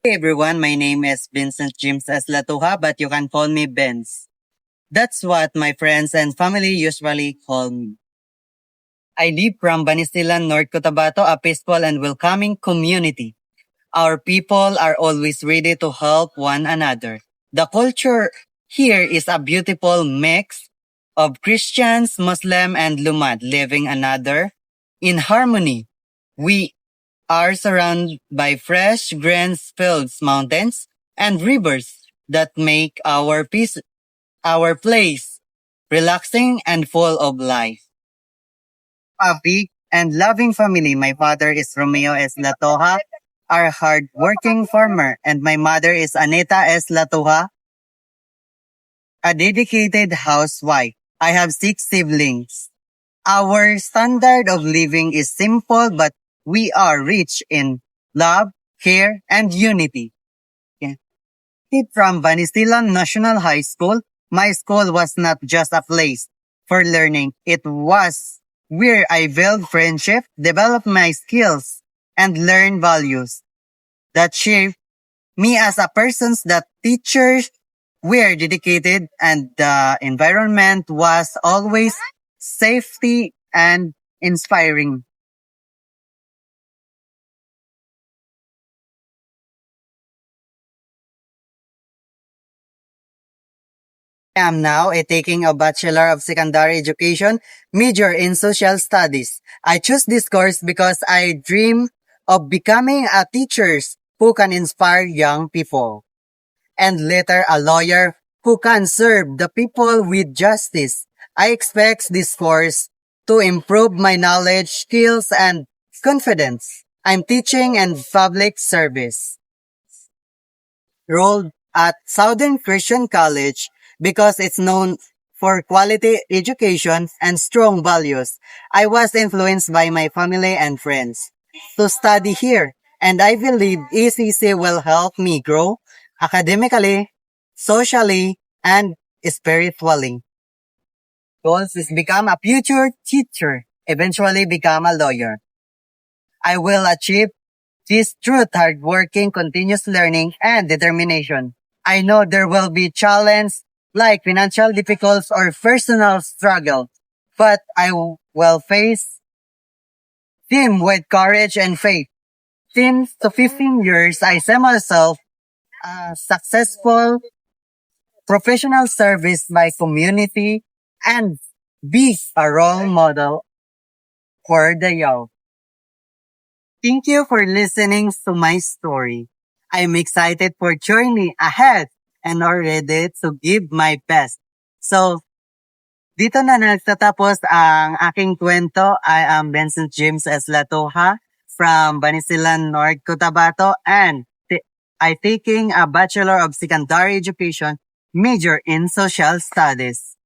Hey everyone, my name is Vincent James S. Latuha, but you can call me Benz. That's what my friends and family usually call me. I live from Banisilan, North Cotabato, a peaceful and welcoming community. Our people are always ready to help one another. The culture here is a beautiful mix of Christians, Muslim, and Lumad living another in harmony. We are surrounded by fresh greens fields, mountains, and rivers that make our place relaxing and full of life. A big and loving family. My father is Romeo S. Latoha, our hard-working farmer, and my mother is Anita S. Latoha, a dedicated housewife. I have six siblings. Our standard of living is simple, but we are rich in love, care, and unity. Yeah. Kid from Banisilan National High School, my school was not just a place for learning. It was where I built friendship, developed my skills, and learned values that shape me as a person. That teachers were dedicated and the environment was always safety and inspiring. I am now taking a Bachelor of Secondary Education major in Social Studies. I choose this course because I dream of becoming a teacher who can inspire young people and later a lawyer who can serve the people with justice. I expect this course to improve my knowledge, skills, and confidence. I'm teaching and public service. Enrolled at Southern Christian College because it's known for quality education and strong values. I was influenced by my family and friends to study here, and I believe ECC will help me grow academically, socially, and spiritually. Goals is become a future teacher, eventually become a lawyer. I will achieve this through hardworking, continuous learning, and determination. I know there will be challenges like financial difficulties or personal struggle, but will face them with courage and faith. Since to 15 years, I see myself a successful professional service by community and be a role model for the young. Thank you for listening to my story. I'm excited for journey ahead and are ready to give my best. So, dito na nagtatapos ang aking kwento. I am Vincent James S. Latoha from Banisilan, North Cotabato, and I taking a Bachelor of Secondary Education major in Social Studies.